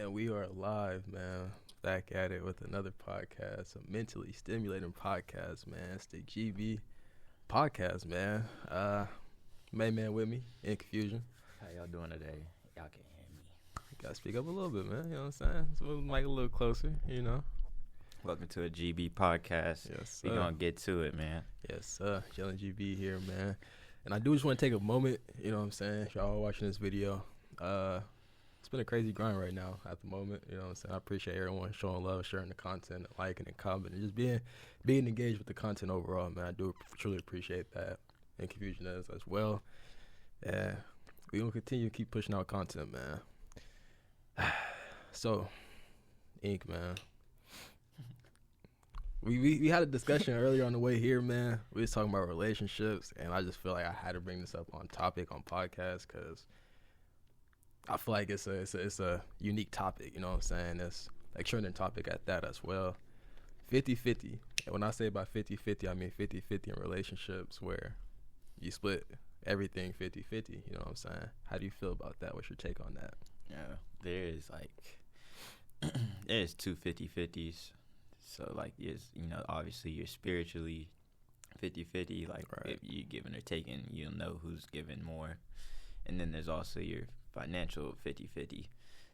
And we are live, man. Back at it with another podcast, a mentally stimulating podcast, man. It's the GB podcast, man. Main man with me, In.Konfuzion. How y'all doing today? Y'all can hear me. Gotta speak up a little bit, man. You know what I'm saying? So move the mic a little closer, you know. Welcome to a GB podcast. Yes, we gonna get to it, man. Yes, Yelling GB here, man. And I do just want to take a moment, you know what I'm saying? If y'all are watching this video, it's been a crazy grind right now at the moment, you know what I'm saying? I appreciate everyone showing love, sharing the content, liking and commenting, just being engaged with the content overall, man. I do truly appreciate that. And Confusion as well. Yeah, we gonna continue to keep pushing out content, man. So, Ink, man. We had a discussion earlier on the way here, man. We was talking about relationships, and I just feel like I had to bring this up on topic on podcast because I feel like it's a unique topic, you know what I'm saying? It's like trending topic at that as well. 50-50. And when I say about 50-50, I mean 50-50 in relationships where you split everything 50-50, you know what I'm saying? How do you feel about that? What's your take on that? Yeah, there's two 50-50s. So, like, obviously you're spiritually 50-50. Like, right. If you're giving or taking, you'll know who's giving more. And then there's also your financial 50-50.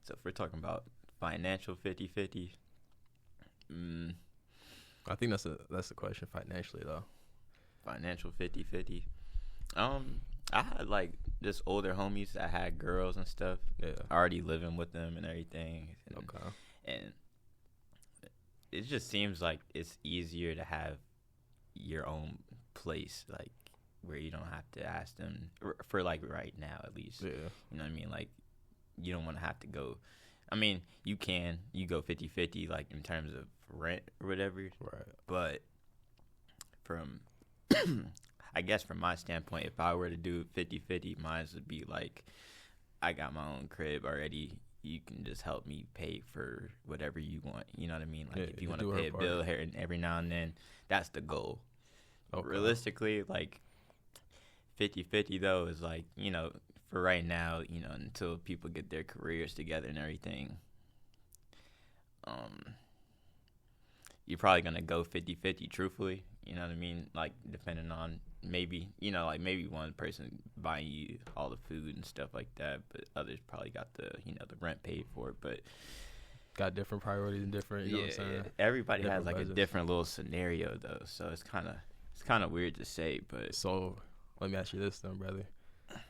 So, if we're talking about financial 50-50, I think that's the question financially, though. Financial 50-50. I had, like, just older homies that had girls and stuff. Yeah. Already living with them and everything. Okay. And it just seems like it's easier to have your own place, like, where you don't have to ask them for, like, right now at least. Yeah. You know what I mean? Like, you don't want to have to go. I mean, you go 50-50, like, in terms of rent or whatever. Right. But from, I guess from my standpoint, if I were to do 50-50, mine would be like, I got my own crib already. You can just help me pay for whatever you want. You know what I mean? Like, if you want to pay a bill here and every now and then, that's the goal. Okay. Realistically, like, 50-50, though, is like, for right now, until people get their careers together and everything, you're probably going to go 50-50, truthfully. You know what I mean? Like, depending on maybe one person buying you all the food and stuff like that, but others probably got the rent paid for it, but got different priorities and different, you know what I'm saying? Everybody different has like budgets. A different little scenario though, so it's kind of weird to say, but so let me ask you this then, brother.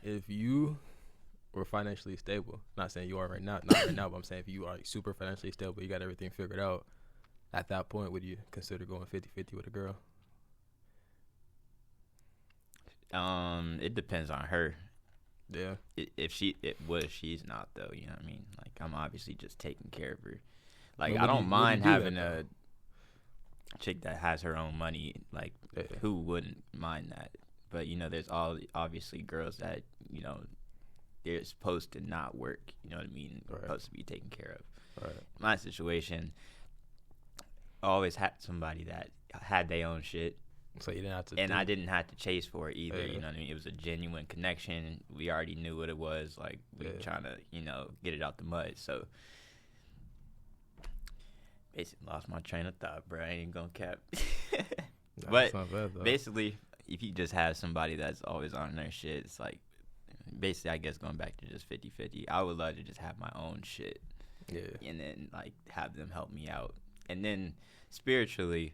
If you were financially stable, not saying you are right now, but I'm saying if you are super financially stable, you got everything figured out, at that point, would you consider going 50-50 with a girl? It depends on her. Yeah. If she's not though, you know what I mean? Like, I'm obviously just taking care of her. Like, Well, I don't mind having that, a chick that has her own money. Like, yeah. Who wouldn't mind that? But there's obviously girls that they're supposed to not work. You know what I mean? Right. Supposed to be taken care of. Right. My situation, I always had somebody that had their own shit. So you didn't have to. And I didn't have to chase for it either. Yeah. You know what I mean? It was a genuine connection. We already knew what it was. Like, we were trying to, get it out the mud. So, basically lost my train of thought, bro. I ain't gonna cap. But not bad, though. basically, if you just have somebody that's always on their shit, it's like, basically, I guess going back to just 50-50, I would love to just have my own shit. Yeah. And then, like, have them help me out. And then, spiritually,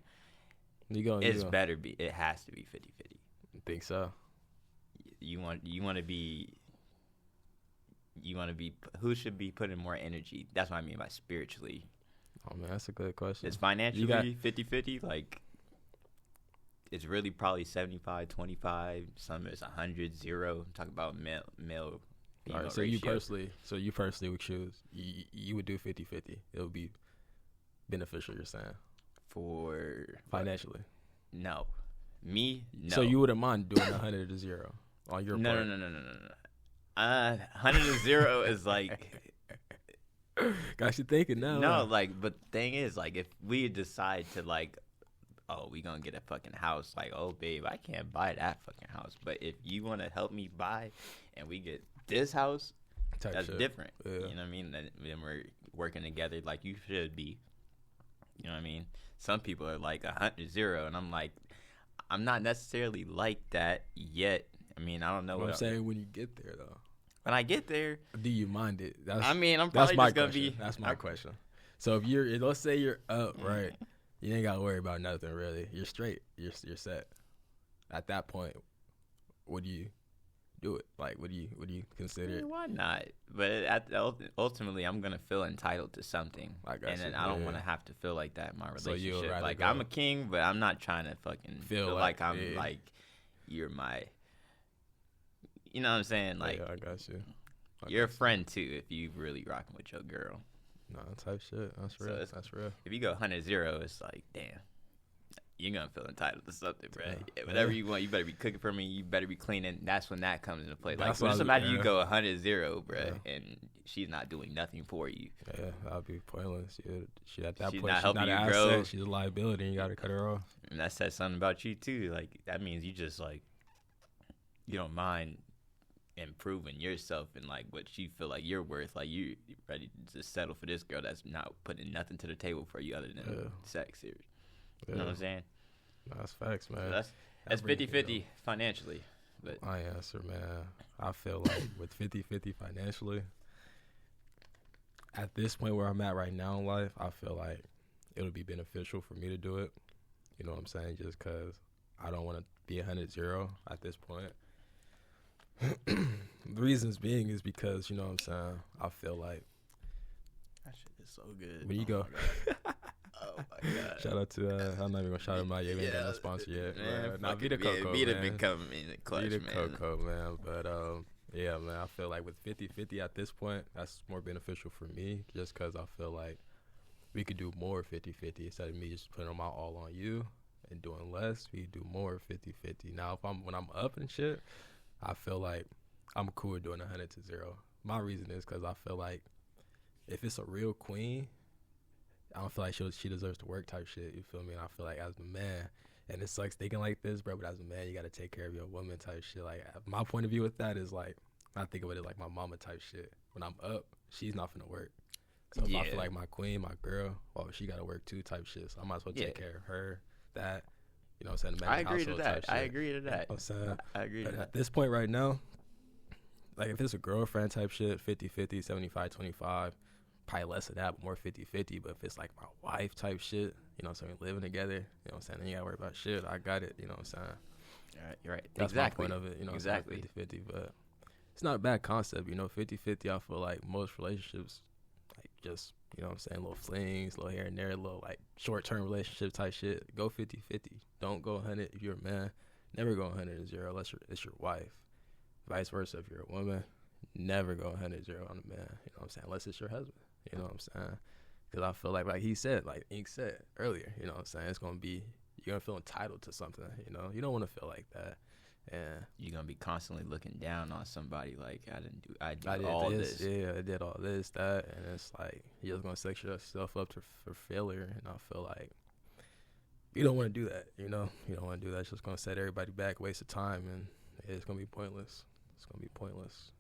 it has to be 50-50. I think so. You want to be who should be putting more energy? That's what I mean by spiritually. Oh man, that's a good question. It's financially 50-50, like, it's really probably 75-25. Some is 100-0. I'm talking about male. All right, so you personally would choose. You would do 50-50. It would be beneficial. You're saying for financially. No, me. No. So you wouldn't mind doing 100-0 on your part? No. 100-0 is like. Got you thinking now. No, like, but the thing is, like, if we decide to, like, oh, we gonna get a fucking house, like, oh, babe, I can't buy that fucking house. But if you want to help me buy and we get this house, Type that's shit. different. Yeah. You know what I mean? Then working together like you should be. You know what I mean? Some people are like 100-0, and I'm like, I'm not necessarily like that yet. I mean, I don't know what I'm saying. When you get there, though, when I get there, do you mind it? I mean, I'm probably just gonna be. That's my question. So if let's say you're up, right? You ain't gotta worry about nothing really. You're straight. You're set. At that point, would you do it? Like, would you consider it? Why not? But ultimately, I'm gonna feel entitled to something, and then I don't want to have to feel like that in my relationship. So like, I'm a king, but I'm not trying to fucking feel like I'm like you're my. You know what I'm saying? Like, yeah, I got you. You're a friend too if you really rocking with your girl. No, type shit. That's real. That's real. If you go 100-0, it's like, damn, you're gonna feel entitled to something, bro. Yeah, whatever you want, you better be cooking for me. You better be cleaning. That's when that comes into play. Like, just imagine you go 100-0, bro, and she's not doing nothing for you. Yeah, that'd be pointless. She at that she's point, not helping she's not you grow. She's a liability, and you gotta cut her off. And that says something about you too. Like, that means you just like, you don't mind improving yourself and like what you feel like you're worth. Like, you ready to settle for this girl that's not putting nothing to the table for you other than sex here. You know what I'm saying? That's facts, man. So that's 50-50 financially. But my answer, man, I feel like with 50-50 financially, at this point where I'm at right now in life, I feel like it'll be beneficial for me to do it. You know what I'm saying? Just because I don't want to be 100-0 at this point. The reasons being is because, you know what I'm saying, I feel like that shit is so good. When you go, oh my god! Shout out to I'm not even gonna shout him out yet. We ain't got no sponsor yet. Nah, Vita Coco, man. Become in the clutch, Vita man. Coco, man. But yeah, man. I feel like with 50-50 at this point, that's more beneficial for me, just because I feel like we could do more 50-50 instead of me just putting my all on you and doing less. We could do more 50-50. Now, when I'm up and shit, I feel like I'm cool with doing 100-0. My reason is because I feel like if it's a real queen, I don't feel like she deserves to work type shit. You feel me? And I feel like as a man, and it sucks thinking like this, bro, but as a man, you got to take care of your woman type shit. Like, my point of view with that is like, I think of it like my mama type shit. When I'm up, she's not finna work. So if I feel like my queen, my girl, well, she got to work too type shit. So I might as well take care of her, that. You know what I'm saying? I agree to that. I agree to that. You know what I'm saying? I agree to that. At this point right now, like if it's a girlfriend type shit, 50-50, 75-25, probably less of that, but more 50-50. But if it's like my wife type shit, you know what I'm saying, living together, you know what I'm saying, then you gotta worry about shit. I got it, you know what I'm saying? All right, you're right. That's exactly. my point of it, you know, exactly. 50-50, but it's not a bad concept, you know, 50-50. I feel like most relationships, like just, you know what I'm saying, little flings, little here and there, little like short-term relationship type shit. Go 50-50. Don't go 100 if you're a man. Never go 100-0 unless it's your wife. Vice versa, if you're a woman, never go 100-0 on a man. You know what I'm saying? Unless it's your husband. You know what I'm saying? Because I feel like he said, like Ink said earlier, you know what I'm saying? It's going to be, you're going to feel entitled to something, you know? You don't want to feel like that. And you're going to be constantly looking down on somebody like, I did all this. Yeah, I did all this, that. And it's like, you're just going to set yourself up for failure. And I feel like you don't want to do that, you know? You don't want to do that. It's just going to set everybody back, waste of time, and it's going to be pointless. It's going to be pointless.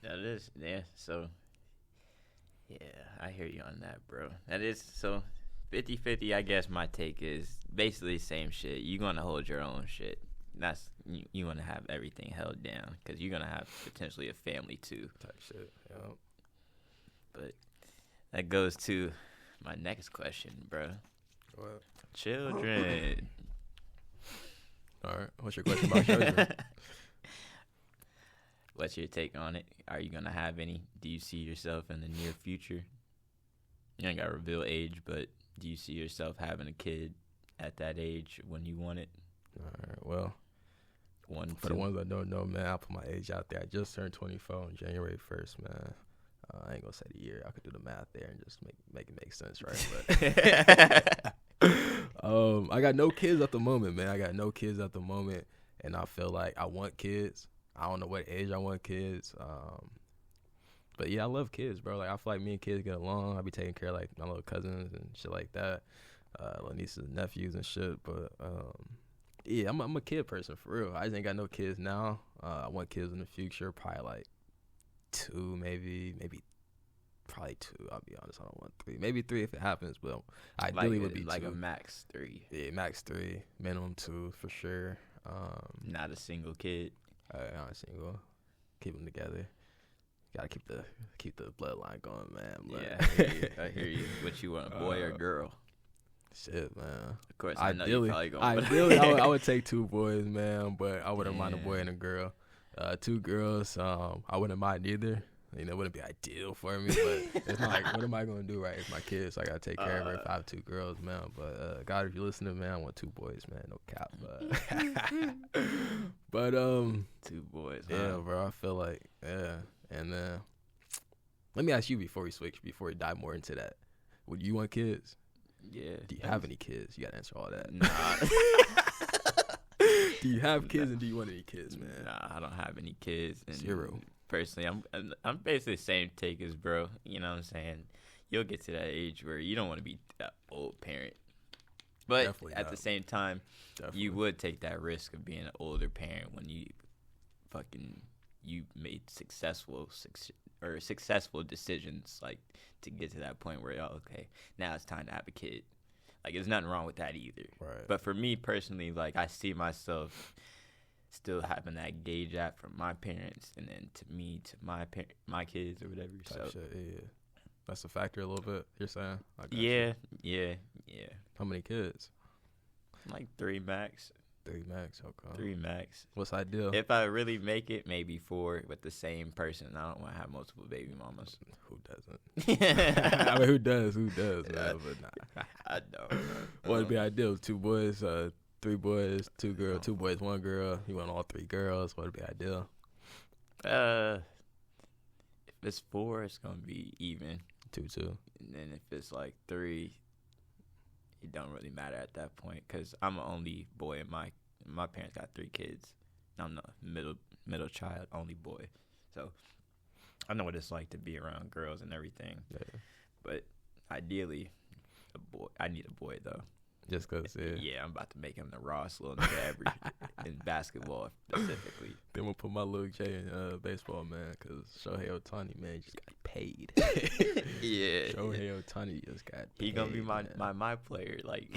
That is, yeah, so, yeah, I hear you on that, bro. That is, so, 50-50, I guess my take is basically the same shit. You're going to hold your own shit. That's, you want to have everything held down, because you're going to have potentially a family, too. Type shit, yeah. But that goes to my next question, bro. What? Children. All right. What's your question about children? What's your take on it? Are you going to have any? Do you see yourself in the near future? You ain't got to reveal age, but do you see yourself having a kid at that age when you want it? All right. Well, for the ones that don't know, man, I'll put my age out there. I just turned 24 on January 1st, man. I ain't going to say the year. I could do the math there and just make it make sense, right? But I got no kids at the moment, man. And I feel like I want kids. I don't know what age I want kids. But yeah, I love kids, bro. Like, I feel like me and kids get along. I be taking care of like my little cousins and shit like that, little nieces and nephews and shit. But yeah, I'm a kid person for real. I just ain't got no kids now. I want kids in the future, probably like 2, maybe Probably 2. I'll be honest. I don't want 3. Maybe 3 if it happens, but ideally would be like 2. a max 3. Yeah, max 3, minimum 2 for sure. Not a single kid. Not single. Keep them together. Gotta keep the bloodline going, man. But Yeah, I hear you. What you want, a boy or girl? Shit, man. Of course, I know you probably going. Ideally, I would take 2 boys, man. But I wouldn't mind a boy and a girl. 2 girls. I wouldn't mind either. You know, it wouldn't be ideal for me, but it's not like, what am I gonna do, right? It's my kids, so I gotta take care of her. If I have 2 girls, man. But God, if you're listening, man, I want 2 boys, man. No cap. But 2 boys. Huh? Yeah, bro. I feel like and let me ask you before we dive more into that. Would you want kids? Yeah. Do you have any kids? You gotta answer all that. Nah. Do you have kids and do you want any kids, man? Nah, I don't have any kids. And 0. Personally, I'm basically the same take as bro. You know what I'm saying? You'll get to that age where you don't want to be that old parent. But Definitely at not. the same time, you would take that risk of being an older parent when you made successful decisions, like to get to that point where, okay, now it's time to have a kid. Like, there's nothing wrong with that either. Right. But for me personally, like, I see myself still having that gauge out from my parents, and then to my kids or whatever. Type shit, yeah. That's a factor a little bit. You're saying? Yeah. How many kids? Like 3 max. 3 max. Okay. 3 max. What's ideal? If I really make it, maybe 4 with the same person. I don't want to have multiple baby mamas. Who doesn't? I mean, who does, man? But nah. I don't. What would be ideal? 2 boys, 3 boys, 2 girls, 2 boys, 1 girl. You want all 3 girls? What would be ideal? If it's 4, it's gonna be even. 2. And then if it's like 3, it don't really matter at that point, because I'm the only boy, and my parents got 3 kids. I'm the middle child, only boy, so I know what it's like to be around girls and everything. Yeah. But ideally, a boy. I need a boy though. Just because, Yeah, I'm about to make him the rawest little nigga in basketball specifically. Then we'll put my little J in baseball, man, because Shohei Ohtani, man, just got paid. Yeah. Shohei Ohtani just got paid. He gonna be my player. Like,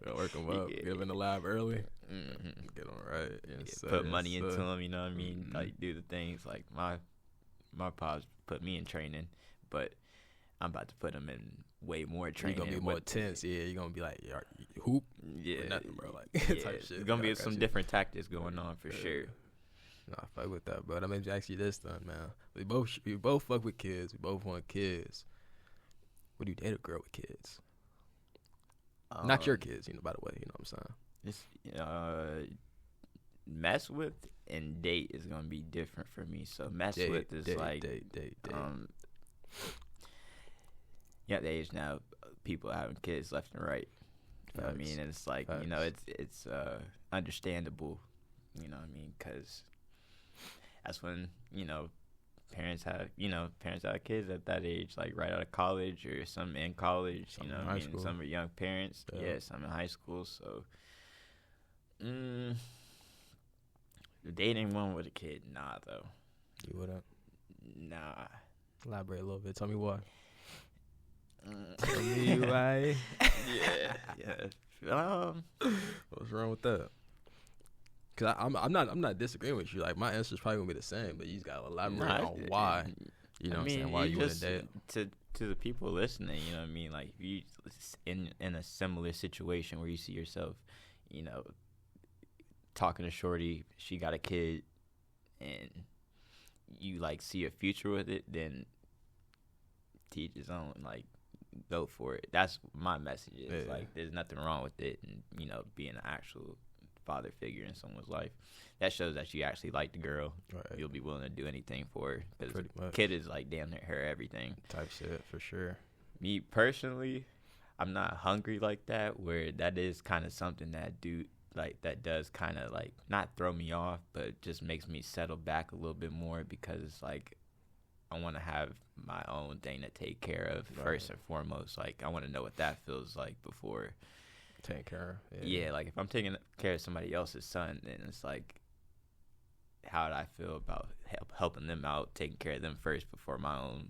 We'll work him up. Get him in the lab early. Mm-hmm. Get him right. Yes, Put money into him, you know what I mean? Mm-hmm. Like, do the things. Like, my pops put me in training, but I'm about to put him in way more training. You're going to be more intense. Yeah, you're going to be like, hoop. Yeah. Or nothing, bro. Like, Yeah. type shit. There's going to be some different tactics going on for sure. Nah, I fuck with that, bro. Let me ask you this then, man. We both fuck with kids. We both want kids. Would you date a girl with kids? Not your kids, by the way. You know what I'm saying? It's, mess with and date is going to be different for me. So mess with is date. Yeah, the age now, people having kids left and right. You know what I mean? And it's like, it's understandable, you know what I mean? Because that's when, parents have kids at that age, like right out of college or some in college, some you know in what I high mean? school. Some are young parents. Yeah. Yeah, some in high school. So, dating one with a kid, nah, though. You wouldn't? Nah. Elaborate a little bit. Tell me why. Tell me why. Yeah. What's wrong with that? Cause I'm not disagreeing with you. Like, my answer's probably gonna be the same, but you just gotta elaborate on why. You know what I'm saying? Why you wouldn't date? To the people listening, you know what I mean? Like, if you in a similar situation where you see yourself, talking to shorty, she got a kid, and you like see a future with it, then teach his own. Like, go for it. That's my message. Is like, there's nothing wrong with it, and being an actual father figure in someone's life, that shows that you actually like the girl. Right. You'll be willing to do anything for her, because Pretty much. kid is like damn near her everything. Type shit for sure. Me personally, I'm not hungry like that, where that is kind of something that does kind of like not throw me off, but just makes me settle back a little bit more, because it's like I want to have my own thing to take care of first and foremost. Like, I want to know what that feels like before taking care of. Yeah, like if I'm taking care of somebody else's son, then it's like, how do I feel about helping them out, taking care of them first before my own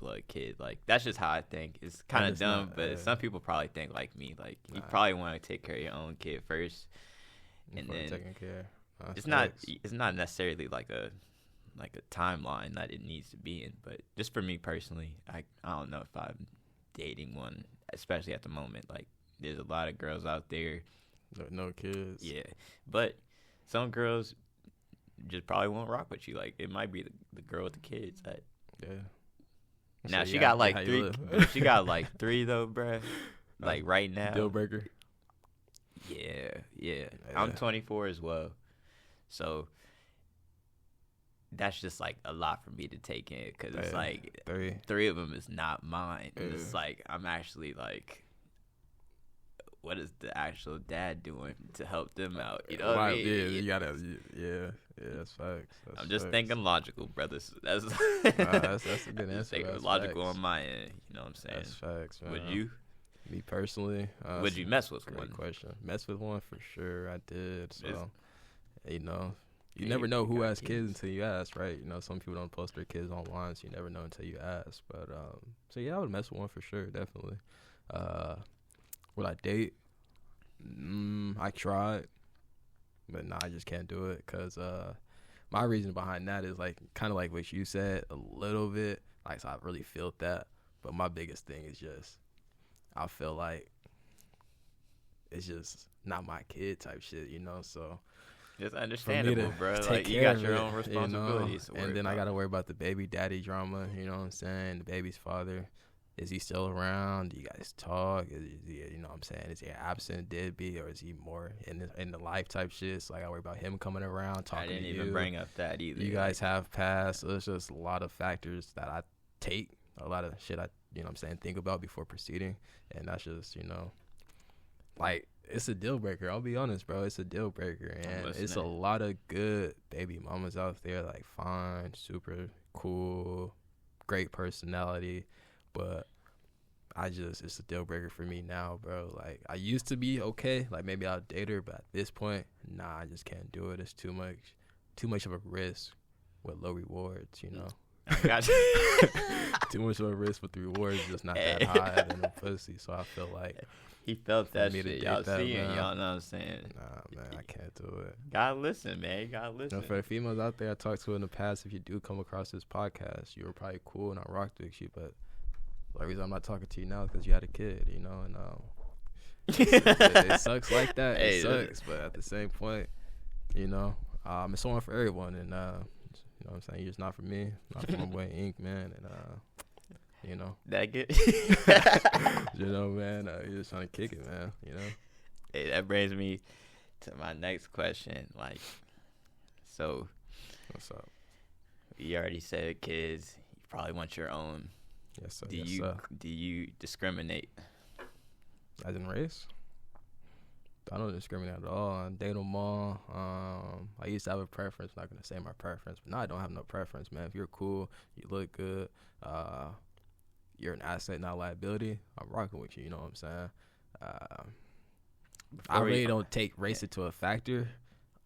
blood kid. Like that's just how I think. It's kind of dumb, not, but some people probably think like me. Like you Nah. probably want to take care of your own kid first, and Before then taking care. it's Facts. not necessarily like a timeline that it needs to be in. But just for me personally, I don't know if I'm dating one, especially at the moment. Like there's a lot of girls out there. No kids. Yeah, but some girls just probably won't rock with you. Like it might be the girl with the kids. Yeah. Now So, she yeah, got like how you 3. live. She got like 3 though, bruh. Like right now. Deal breaker. Yeah. I'm 24 as well, so that's just like a lot for me to take in because it's like 3 of them is not mine. And it's like I'm actually like, what is the actual dad doing to help them out? You know what I mean? Yeah, you gotta. Yeah, that's facts. I'm just thinking logical, brothers. That's that's a good answer. Just thinking That's logical facts. on my end. You know what I'm saying? That's facts, man. Would you? Me personally, Would you mess with great one? question. Mess with one for sure. I did. So, It's- you know, you Yeah, never know you who got has kids kids. until you ask, right? You know, some people don't post their kids online, so you never know until you ask. But so yeah, I would mess with one for sure, definitely. Would I date? I tried, but nah, I just can't do it because my reason behind that is like kind of like what you said a little bit. Like, so I really felt that, but my biggest thing is just I feel like it's just not my kid type shit, you know. So It's for me understandable, to bro. take Like you care got of your it, own responsibilities. to worry and then I about. gotta worry about the baby daddy drama. You know what I'm saying? The baby's father. Is he still around? Do you guys talk? Is he, you know what I'm saying? Is he absent deadbeat or is he more in the life type shit? So I gotta worry about him coming around, I talking didn't to even you. bring up that either. You guys have passed. So it's just a lot of factors that I take, a lot of shit I, you know what I'm saying, think about before proceeding. And that's just, you know, like, it's a deal breaker. I'll be honest, bro. It's a deal breaker. And it's a lot of good baby mamas out there, like, fine, super cool, great personality. But it's a deal breaker for me now, bro. Like, I used to be okay. Like, maybe I'll date her, but at this point, nah, I just can't do it. It's too much of a risk with low rewards, you know. I got you. Too much of a risk with the rewards just not that high than the pussy. So I feel like He felt that me to shit. date Y'all that, see it. man. Y'all know what I'm saying. nah, man, I can't do it. Gotta listen, man. You gotta You listen. know, for the females out there I talked to in the past, if you do come across this podcast, you were probably cool and I rocked with you, but the reason I'm not talking to you now is because you had a kid, you know, and it sucks like that. Hey, It sucks, but at the same point, you know, it's one for everyone, and you know what I'm saying, you're just not for me, not for my boy Ink, man, and you know, That good? you know, man, you're just trying to kick it, man, you know. Hey, that brings me to my next question. Like, so What's up? you already said kids. You probably want your own. Yes, sir. Do you discriminate? As in race? I don't discriminate at all. I date them all. I used to have a preference. I'm not gonna say my preference, but now I don't have no preference, man. If you're cool, you look good, you're an asset, not a liability, I'm rocking with you. You know what I'm saying? I really don't take race into a factor,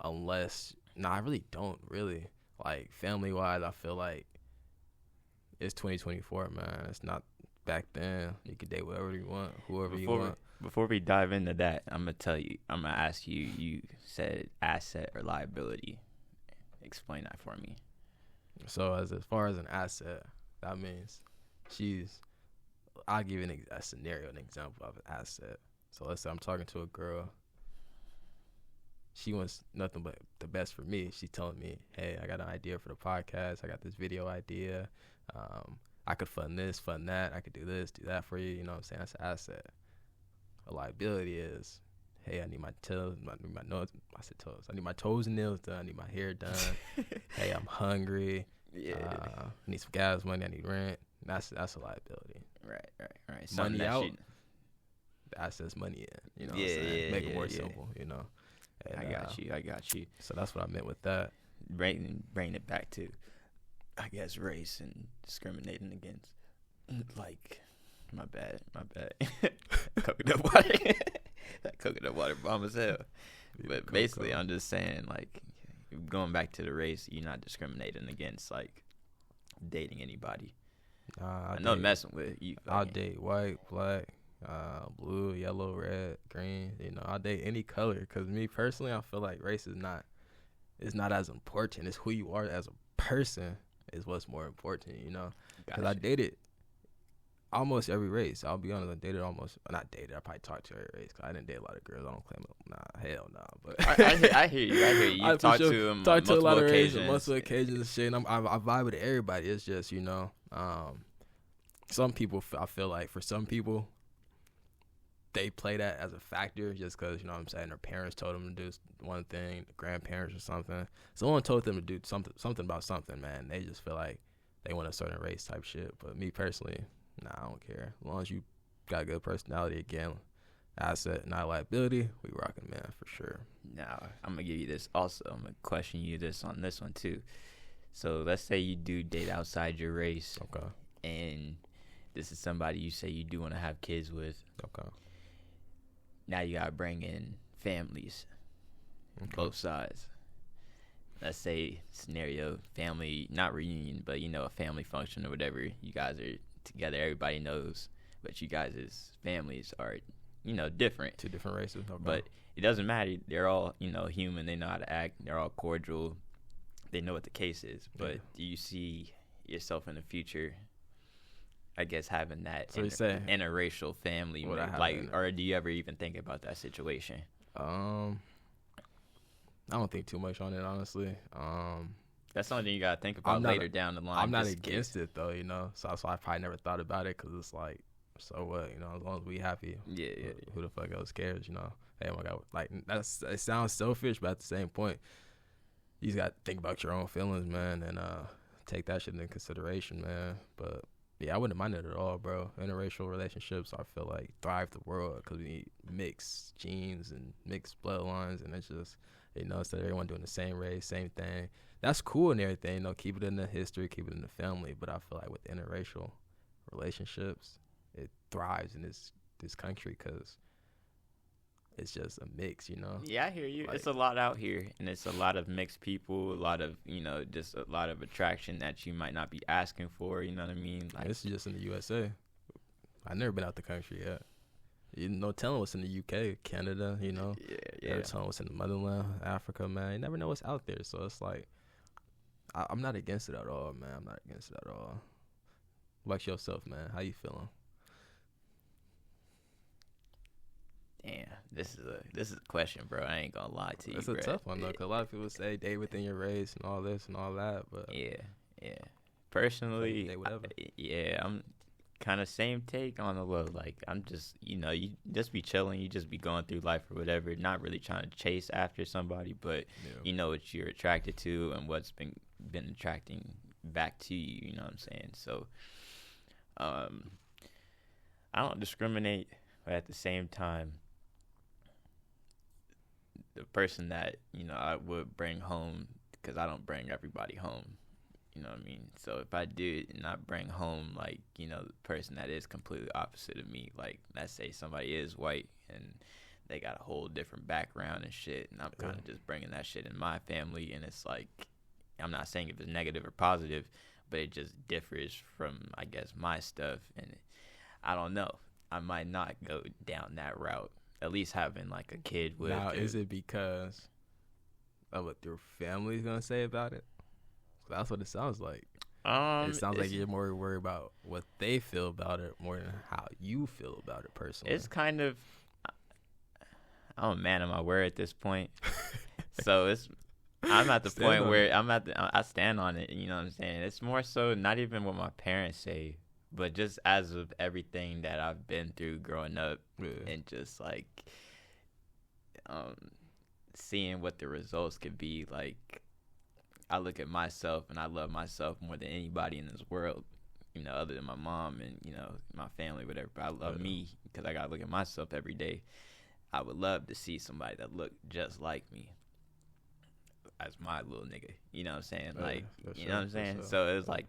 unless I really don't. Really, like family wise, I feel like it's 2024, man. It's not back then. You could date whatever you want, whoever you want. Before we dive into that, I'm gonna ask you. You said asset or liability. Explain that for me. So as far as an asset, that means I'll give you a scenario, an example of an asset. So let's say I'm talking to a girl. She wants nothing but the best for me. She's telling me, hey, I got an idea for the podcast. I got this video idea. I could fund this, fund that. I could do this, do that for you. You know what I'm saying? That's an asset. A liability is, hey, I need my toes, I need my toes and nails done. I need my hair done. Hey, I'm hungry. Yeah. I need some gas money. I need rent. That's a liability. Right. Money out. The asset's money in. You know what I'm saying? Make it more simple. You know. And, I got you. So that's what I meant with that. Bring it back to, I guess, race and discriminating against, like, my bad. Coconut water. That coconut water bomb as hell. But basically, I'm just saying, like, going back to the race, you're not discriminating against, like, dating anybody. Nah, I know messing with you. I'll date white, black, blue, yellow, red, green. You know, I'll date any color. Because me personally, I feel like race is not as important. It's who you are as a person is what's more important, you know. Because I dated almost every race. I'll be honest, I dated almost, not dated, I probably talked to every race. Because I didn't date a lot of girls. I don't claim it. Nah, hell no. But I hear you. You talk to them on multiple a lot of occasions. races, multiple occasions and shit. And I vibe with everybody. It's just, you know, some people, I feel like for some people, they play that as a factor just because, you know what I'm saying, their parents told them to do one thing, the grandparents or something. Someone told them to do something about something, man. They just feel like they want a certain race type shit. But me personally, nah, I don't care. As long as you got a good personality, again, asset, not liability, we rocking, man, for sure. Now, I'm going to give you this also. I'm going to question you on this one, too. So let's say you do date outside your race. Okay. And this is somebody you say you do want to have kids with. Okay. Now you got to bring in families, both sides. Let's say scenario, family, not reunion, but, you know, a family function or whatever. You guys are together. Everybody knows. But you guys' families are, you know, different. Two different races. Okay. But it doesn't matter. They're all, you know, human. They know how to act. They're all cordial. They know what the case is. But do you see yourself in the future, I guess, having that interracial family, like, or do you ever even think about that situation? I don't think too much on it, honestly. That's something you gotta think about later down the line. I'm not against it though, you know. So I probably never thought about it because it's like, so what, you know? As long as we happy, who the fuck else cares, you know? Hey, my God, like it sounds selfish, but at the same point, you just gotta think about your own feelings, man, and take that shit into consideration, man. But yeah, I wouldn't mind it at all, bro. Interracial relationships, I feel like, thrive the world because we need mixed genes and mixed bloodlines, and it's just, you know, instead of everyone doing the same race, same thing. That's cool and everything, you know, keep it in the history, keep it in the family. But I feel like with interracial relationships, it thrives in this country because it's just a mix, you know? Yeah, I hear you. Like, it's a lot out here, and it's a lot of mixed people, a lot of, you know, just a lot of attraction that you might not be asking for, you know what I mean? Like, this is just in the USA. I've never been out the country yet. You know, telling what's in the UK, Canada, you know? Yeah. Never telling what's in the motherland, Africa, man. You never know what's out there. So it's like, I'm not against it at all, man. I'm not against it at all. What about yourself, man? How you feeling? Damn, this is a question, bro. I ain't gonna lie to you. It's a tough one though, cause a lot of people say date within your race and all this and all that, but yeah. Personally, I'm kind of same take on the low. Like, I'm just, you know, you just be chilling, you just be going through life or whatever, not really trying to chase after somebody, but you know what you're attracted to and what's been attracting back to you. You know what I'm saying? So, I don't discriminate, but at the same time, the person that, you know, I would bring home, because I don't bring everybody home, you know what I mean? So if I do not bring home, like, you know, the person that is completely opposite of me, like, let's say somebody is white and they got a whole different background and shit, and I'm kind of just bringing that shit in my family, and it's like, I'm not saying if it's negative or positive, but it just differs from, I guess, my stuff, and I don't know. I might not go down that route. At least having like a kid with. Now, is it because of what your family's gonna say about it? That's what it sounds like. It sounds like you're more worried about what they feel about it more than how you feel about it personally. It's kind of, I'm a man of my word at this point, so I'm at the point where I stand on it. You know what I'm saying? It's more so not even what my parents say, but just as of everything that I've been through growing up, and just like seeing what the results could be. Like, I look at myself and I love myself more than anybody in this world, you know, other than my mom and, you know, my family, whatever. But I love me because I got to look at myself every day. I would love to see somebody that looked just like me as my little nigga. You know what I'm saying? Like, you know what I'm saying? So it was like,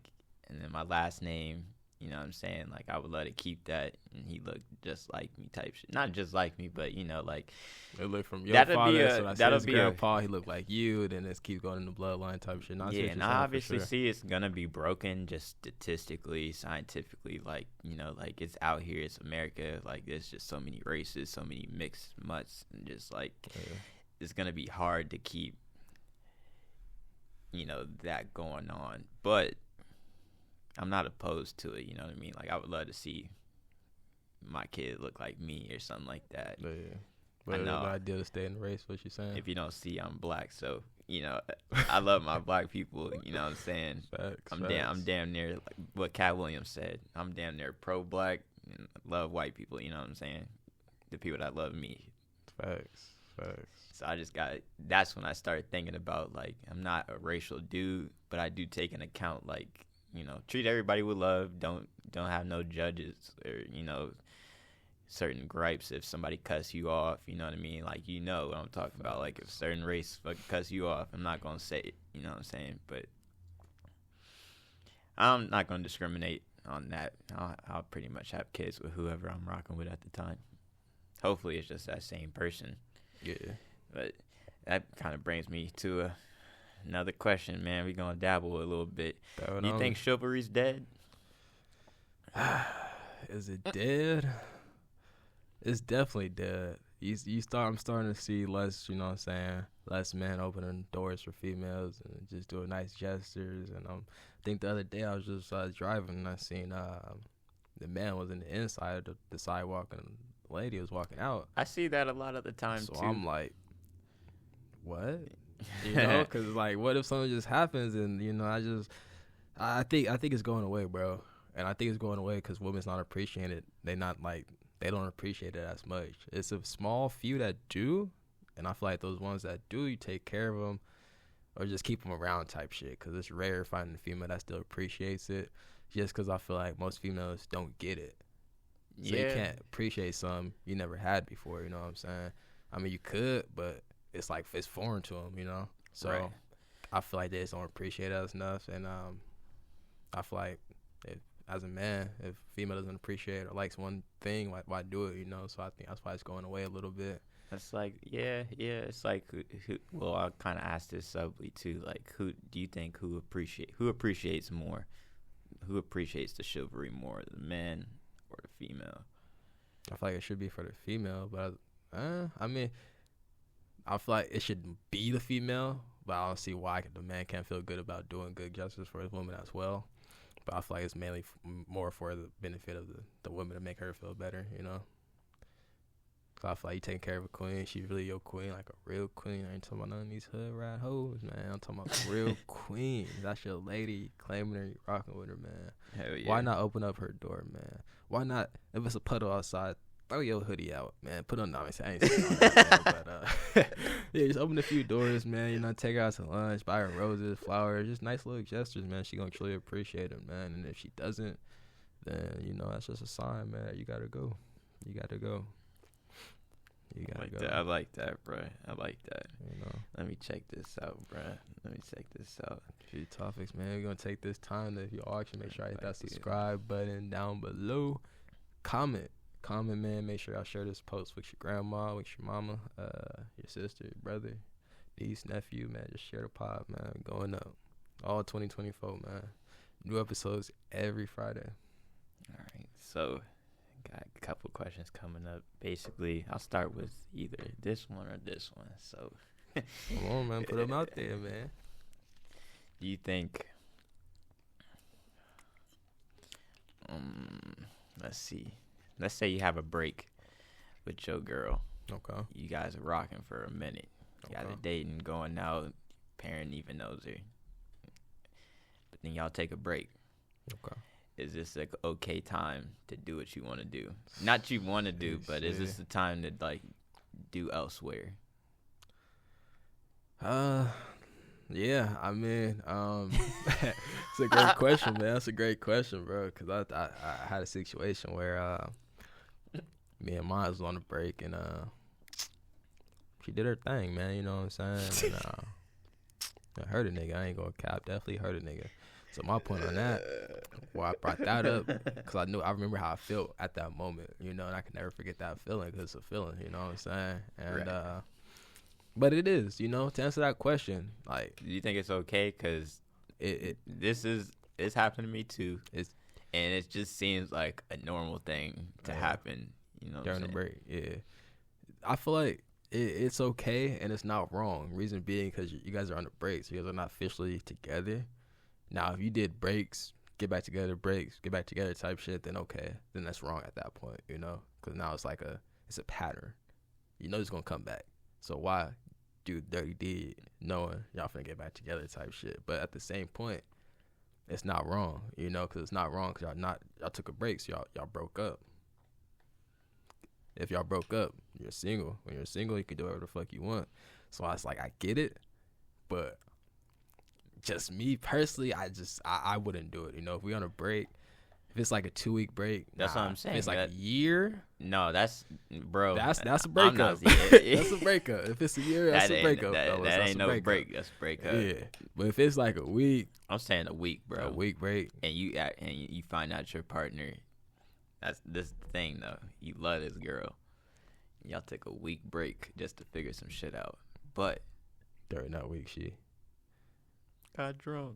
and then my last name, You know what I'm saying? Like, I would love to keep that, and he looked just like me type shit. Not just like me, but, like. It looked from your That'll father, be a- so when I see that'll his be a- grandpa, he looked like you, then it's keep going in the bloodline type shit. No, I see Yeah, what and you're I saying, for obviously sure. see it's going to be broken just statistically, scientifically. Like, like, it's out here. It's America. Like, there's just so many races, so many mixed mutts, and just, like, it's going to be hard to keep, that going on. But I'm not opposed to it, you know what I mean? Like, I would love to see my kid look like me or something like that. Yeah. But I know. the idea to stay in the race, what you saying? If you don't see, I'm black, so I love my black people. You know what I'm saying? Facts, I'm damn near like what Cat Williams said. I'm damn near pro-black and love white people. You know what I'm saying? The people that love me. Facts. So I just that's when I started thinking about, like, I'm not a racial dude, but I do take into account, like, treat everybody with love. Don't have no judges or certain gripes if somebody cuss you off. You know what I mean? Like, what I'm talking about. Like, if a certain race fucking cuss you off, I'm not gonna say it. You know what I'm saying? But I'm not gonna discriminate on that. I'll pretty much have kids with whoever I'm rocking with at the time. Hopefully, it's just that same person. Yeah. But that kind of brings me to another question, man. We're going to dabble a little bit. Do you think chivalry's dead? Is it dead? It's definitely dead. I'm starting to see less, less men opening doors for females and just doing nice gestures. And I think the other day I was just driving and I seen the man was in the inside of the sidewalk and the lady was walking out. I see that a lot of the time, so too. So I'm like, what? Because like, what if something just happens and I think it's going away, bro. And I think it's going away because women's not appreciating it. They don't appreciate it as much. It's a small few that do, and I feel like those ones that do, you take care of them or just keep them around type shit. Because it's rare finding a female that still appreciates it. Just because I feel like most females don't get it. So you can't appreciate something you never had before. You know what I'm saying? I mean, you could, but it's like it's foreign to them. So right. I feel like they just don't appreciate us enough, and I feel like as a man, if a female doesn't appreciate or likes one thing, why do it? So I think that's why it's going away a little bit. It's like, yeah. It's like, well, I'll kind of ask this subtly too. Like, who do you think who appreciates more? Who appreciates the chivalry more, the man or the female? I feel like it should be for the female, but I mean, I feel like it should be the female, but I don't see why the man can't feel good about doing good justice for his woman as well. But I feel like it's mainly more for the benefit of the woman to make her feel better, So I feel like you taking care of a queen. She's really your queen, like a real queen. I ain't talking about none of these hood rat hoes, man. I'm talking about a real queen. That's your lady, claiming her, you rocking with her, man. Hell yeah. Why not open up her door, man? Why not, if it's a puddle outside, throw your hoodie out, man. Put on, I ain't saying all that, man, but yeah, just open a few doors, man. Take her out to lunch, buy her roses, flowers, just nice little gestures, man. She gonna truly appreciate it, man. And if she doesn't, then that's just a sign, man. You gotta go. You gotta go. I like that, bro. I like that. Let me check this out, bro. A few topics, man. We're gonna take this time. If you actually make sure I hit that subscribe button down below. Comment, man. Make sure y'all share this post with your grandma, with your mama, your sister, your brother, niece, nephew, man. Just share the pod, man. Going up. All 2024, man. New episodes every Friday. All right. So, got a couple questions coming up. Basically, I'll start with either this one or this one. So, come on, man. Put them out there, man. Do you think... let's see. Let's say you have a break with your girl. Okay. You guys are rocking for a minute. You guys are dating, going out. Parent even knows her. But then y'all take a break. Okay. Is this an okay time to do what you want to do? Not you want to do, but is this the time to do elsewhere? Yeah. I mean, it's a great question, man. That's a great question, bro. Because I had a situation where me and mine was on a break and she did her thing, man. You know what I'm saying? And, I hurt a nigga. I ain't gonna cap. Definitely hurt a nigga. So my point on that, why I brought that up, because I remember how I felt at that moment, you know, and I can never forget that feeling because it's a feeling, you know what I'm saying? And Right. but it is, you know, to answer that question, like Do you think it's okay? Because it it's happened to me too, it's and it just seems like a normal thing to happen. You know what during I'm the saying? break. Yeah, I feel like it's okay and it's not wrong. Reason being because you guys are on the break, so you guys are not officially together. Now, if you did breaks, get back together, breaks, get back together type shit, then okay, then that's wrong at that point, you know, because now it's like it's a pattern. You know it's gonna come back. So why do dirty deed knowing y'all finna get back together type shit? But at the same point, it's not wrong, you know, because it's not wrong because y'all took a break, so y'all broke up. If y'all broke up, you're single. When you're single, you can do whatever the fuck you want. So I was like, I get it, but just me personally, I wouldn't do it. You know, if we on a break, if it's like a 2-week break, That's what I'm saying. If it's like a year, No, that's bro. that's a I'm breakup. not- That's a breakup. If it's a year, that's a breakup. That That's ain't a no breakup. break. That's a breakup. Yeah, but if it's like a week, I'm saying a week, bro. a week break, And you find out your partner. That's this the thing though. You love this girl. Y'all take a week break just to figure some shit out. But during that week, she, got drunk.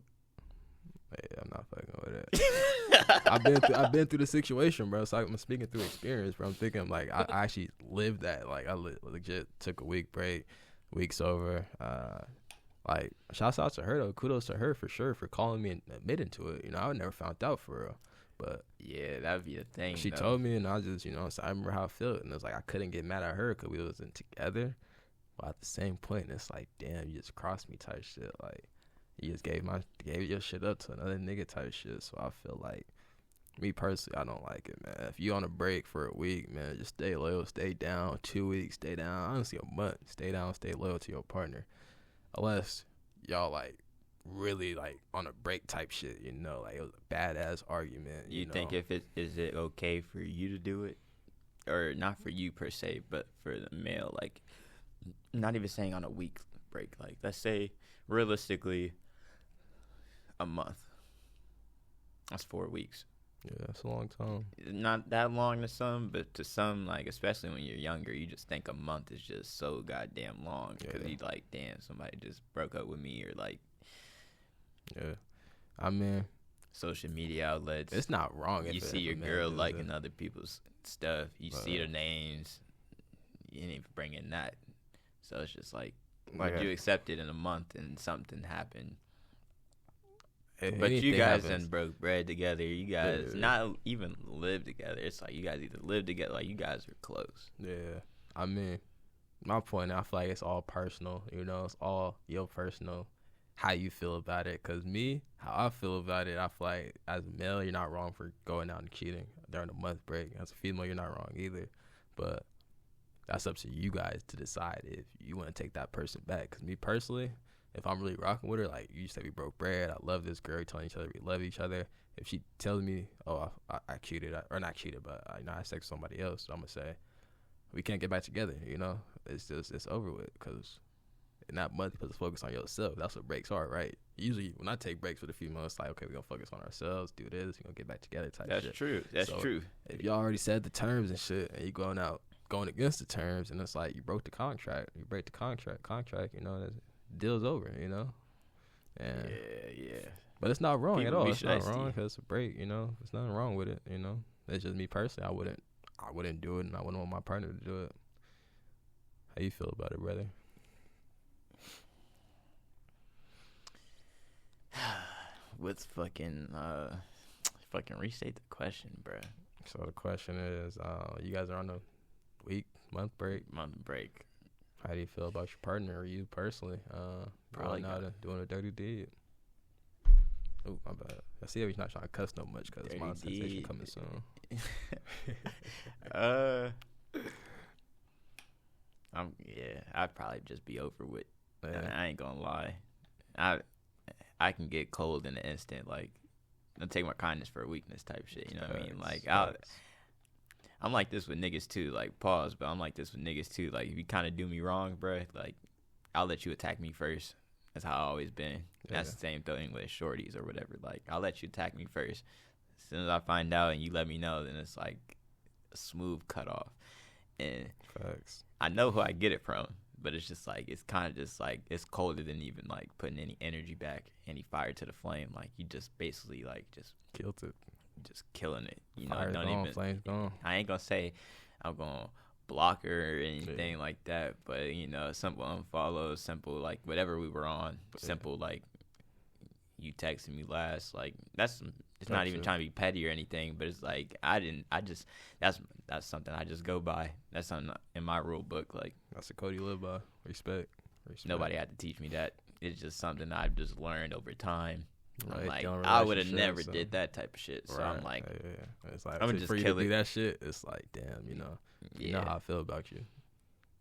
hey, I'm not fucking with it. I've been through the situation, bro. So I'm speaking through experience, bro. I'm thinking like I actually lived that. Like I legit took a week break, week's over. Like shouts out to her though. Kudos to her for sure for calling me and admitting to it. You know, I would never found out for real. But Yeah, that'd be the thing. she though. told me, and I just, you know, so I remember how I felt, and it was like I couldn't get mad at her because we wasn't together. But at the same point, it's like, damn, you just crossed me type shit. Like you just gave your shit up to another nigga type shit. So I feel like, me personally, I don't like it, man. If you on a break for a week, man, just stay loyal, stay down. 2 weeks, stay down. Honestly, a month, stay down, stay loyal to your partner, unless y'all like really like on a break type shit, you know, like it was a badass argument. You know? think is it okay for you to do it, or not for you per se, but for the male? Like, not even saying on a week break. Like, let's say realistically, a month. That's 4 weeks. Yeah, that's a long time. Not that long to some, but to some, like, especially when you're younger, you just think a month is just so goddamn long because you like, damn, somebody just broke up with me, or like, yeah, I mean, social media outlets. it's not wrong. You if see your a man girl does liking it. other people's stuff. You see their names. You didn't even bring in that. So it's just like, would you accept it in a month and something happened? If But you anything guys happens- done broke bread together. You guys Yeah. not even live together. It's like you guys either live together, like you guys are close. Yeah, I mean, my point, I feel like it's all personal. You know, it's all your personal, how you feel about it. Cause me, how I feel about it, I feel like as a male, you're not wrong for going out and cheating during a month break. As a female, you're not wrong either. But that's up to you guys to decide if you want to take that person back. Cause me personally, if I'm really rocking with her, like you said, we broke bread. I love this girl. We're telling each other we love each other. If she tells me, oh, I cheated, or not cheated, but I had sex with somebody else, so I'm gonna say we can't get back together. You know, it's over with. Cause in that month, you're supposed to focus on yourself. That's what breaks are, right? Usually, when I take breaks with a female, it's like, okay, we're gonna focus on ourselves, do this, we're gonna get back together type That's shit. true. That's So, true. If y'all already said the terms and shit, and you going against the terms, and it's like you broke the contract. You break the contract. You know, the deal's over. You know. And, Yeah. but it's not wrong People at all. be It's not shiesty. wrong because it's a break. You know, there's nothing wrong with it. You know, it's just me personally. I wouldn't do it, and I wouldn't want my partner to do it. How you feel about it, brother? What's fucking restate the question, bruh. So the question is, you guys are on a month break. Month break. How do you feel about your partner or you personally? Probably going out and doing a dirty deed. Oh, my bad. I see you're not trying to cuss no much because Dirty my sensation deed. coming soon. I'd probably just be over with. Yeah. I ain't gonna lie. I can get cold in an instant. Like, I'll take my kindness for a weakness type shit. You know what I mean? Like, I'm like this with niggas too. Like, pause, but I'm like this with niggas too. Like, if you kind of do me wrong, bruh, like, I'll let you attack me first. That's how I always been. Yeah. That's the same thing with shorties or whatever. Like, I'll let you attack me first. As soon as I find out and you let me know, then it's like a smooth cutoff. And Facts. I know who I get it from, but it's just like, it's kind of just like, it's colder than even like putting any energy back, any fire to the flame. Like, you just basically like just Killed it. just killing it. You know, Fire's don't gone, even. flames gone. I ain't gonna say I'm gonna block her or anything like that, but you know, simple unfollow, simple like whatever we were on, simple like you texted me last, like that's it's not even trying to be petty or anything, but it's like that's something I just go by. That's something in my rule book. Like that's a code you live by. Respect. Nobody had to teach me that. It's just something I've just learned over time. I'm Like, like, I would have never did that type of shit. So right. I'm like, It's like, I'm just for you kill to do it. that shit. It's like, damn, you know how I feel about you.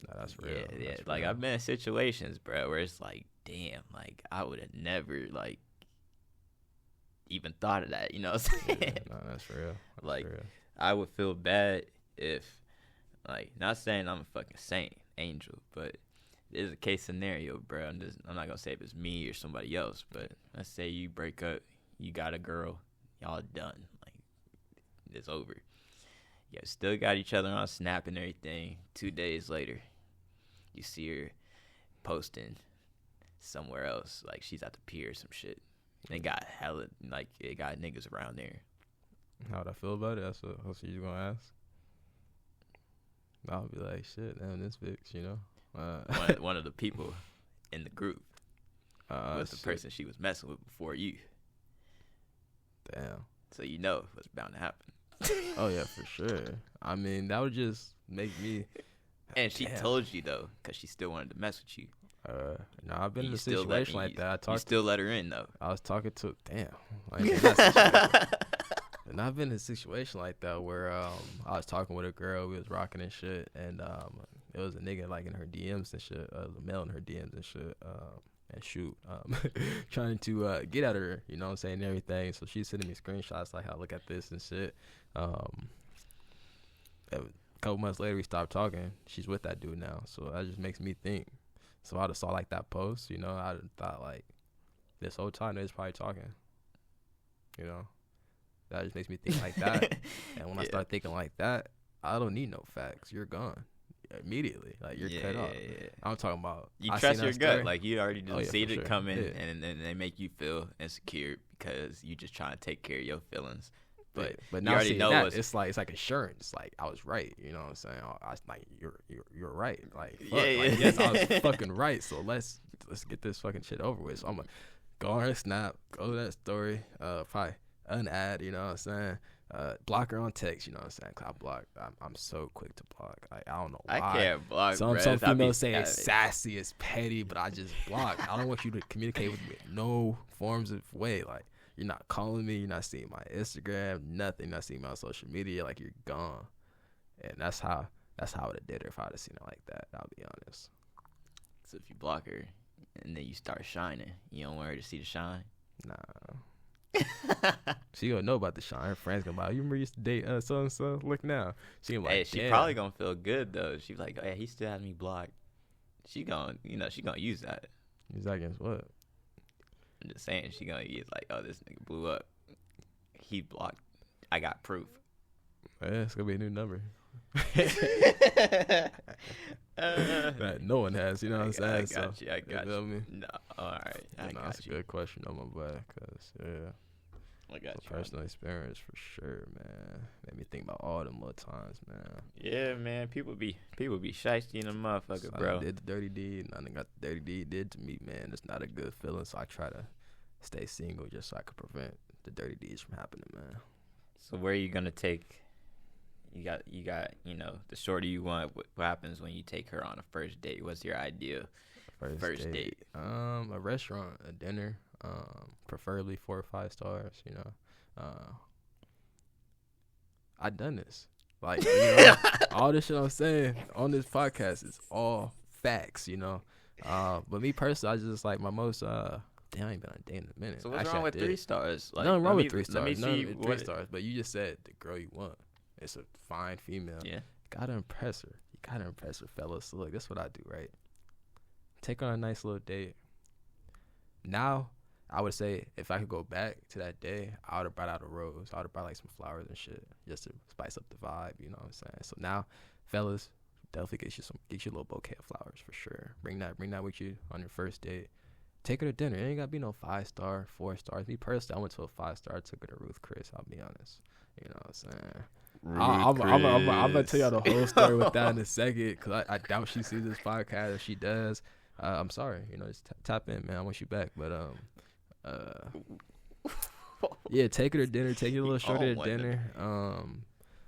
Nah, that's real. Yeah. That's Like real. I've been in situations, bro, where it's like, damn, like I would have never like even thought of that. You know what I'm saying? Yeah, nah, that's real. That's Like, real. I would feel bad if, like, not saying I'm a fucking saint, angel, but there's a case scenario, bro. I'm not gonna say if it's me or somebody else, but let's say you break up, you got a girl, y'all done, like it's over. You still got each other on Snap and everything. 2 days later, you see her posting somewhere else, like she's at the pier or some shit. They got hella, like, it got niggas around there. How would I feel about it? That's what you're gonna ask. I'll be like, shit, damn, this bitch, you know. One of the people in the group was the person she was messing with before you. Damn. So you know what's bound to happen. Oh yeah, for sure. I mean, that would just make me. And she told you though, because she still wanted to mess with you. No, I've been in a situation like that. You still let her in though. I was talking to I ain't in that situation. And I've been in a situation like that where I was talking with a girl, we was rocking and shit, and it was a nigga like in her DMs and shit, a male in her DMs and shit, and shoot, trying to get at her, you know what I'm saying, and everything. So she's sending me screenshots like, "How look at this and shit." A couple months later, we stopped talking. She's with that dude now, so that just makes me think. So I'd have saw like that post, you know, I'd have thought like, this whole time they was probably talking, you know. That just makes me think like that. And when I start thinking like that, I don't need no facts. You're gone immediately. Like, you're cut off. Yeah. I'm talking about, you I trust seen your that gut. story. Like, you already just see it coming, Yeah. and then they make you feel insecure because you just trying to take care of your feelings. But now you already know that, it's like assurance. Like, I was right. You know what I'm saying? I was like, you're right. Like, fuck. Like, yes, I was fucking right. So let's get this fucking shit over with. So I'm gonna go on her Snap, go to that story, probably unadd. You know what I'm saying? Block her on text. You know what I'm saying? 'Cause I block. I'm so quick to block. Like, I don't know why. I can't block. Some bruh. females say it's sassy, it's petty, but I just block. I don't want you to communicate with me in no forms of way. Like, you're not calling me, you're not seeing my Instagram, nothing, not seeing my social media. Like, you're gone. And that's how I would have did her if I'd have seen her like that. I'll be honest. So if you block her and then you start shining, you don't want her to see the shine. Nah. She gonna know about the shine. Her friends gonna be like, you remember you used to date so and so? Look now. She gonna be like, Hey, she probably gonna feel good though. She's like, oh, yeah, he still has me blocked. She gonna use that. Use that against what? I'm just saying, she gonna use like, oh, this nigga blew up. He blocked. I got proof. Yeah, it's gonna be a new number. That no one has, you know what I'm saying? I got you. Me? No, all right. That's a good question on my back, cause I got you. Personal experience for sure, man. Made me think about all them little times, man. Yeah, man. People be shiesty in the motherfucker, bro. I did the dirty deed, and I done got the dirty deed did to me, man. It's not a good feeling, so I try to stay single just so I could prevent the dirty deeds from happening, man. So where are you gonna take? You got, the shorty you want. What happens when you take her on a first date? What's your idea? First date. A restaurant, a dinner. Preferably 4 or 5 stars. You know, I done this. Like, you know, all this shit I'm saying on this podcast is all facts. You know, but me personally, I just like my most. Damn, I ain't been on a date in a minute. So what's wrong with 3 stars? Like, nothing wrong with 3 stars. Let me see 3 stars. But you just said the girl you want. It's a fine female. Yeah. Gotta impress her. You gotta impress her, fellas. So look, this is what I do, right? Take her on a nice little date. Now, I would say if I could go back to that day, I would have brought out a rose. I would have brought like some flowers and shit just to spice up the vibe. You know what I'm saying? So now, fellas, definitely get you a little bouquet of flowers for sure. Bring that with you on your first date. Take her to dinner. It ain't gotta be no 5-star, 4 stars. Me personally, I went to a 5-star. I took her to Ruth Chris. I'll be honest. You know what I'm saying? I'm gonna tell y'all the whole story with that in a second, because I doubt she sees this podcast. If she does, I'm sorry. You know, just tap in, man. I want you back. But yeah, take her to dinner. Take your little shorty to dinner.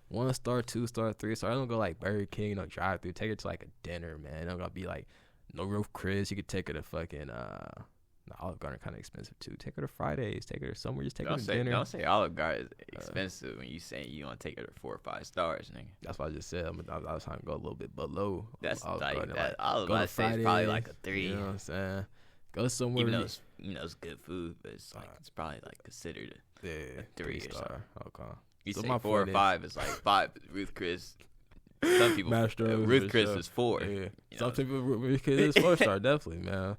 1 star, 2 star, 3 star. I don't go like Burger King, no drive through. Take her to like a dinner, man. It don't gotta be like no Ruth Chris. You could take her to fucking the Olive Garden, kind of expensive too. Take her to Fridays. Take her to somewhere. Just take her to dinner. Don't say Olive Garden is expensive when you saying you want to take her to 4 or 5 stars, nigga. That's what I just said. I was trying to go a little bit below. That's Olive like Garden. that. Olive Garden is probably like a 3. You know what I'm saying? Go somewhere. Even though it's good food, but it's like it's probably like considered a 3 or something. Okay. You say 4 or 5 is like 5. Ruth Chris. Some people Ruth Chris is 4. Yeah. Some people Ruth Chris is 4-star, definitely, man.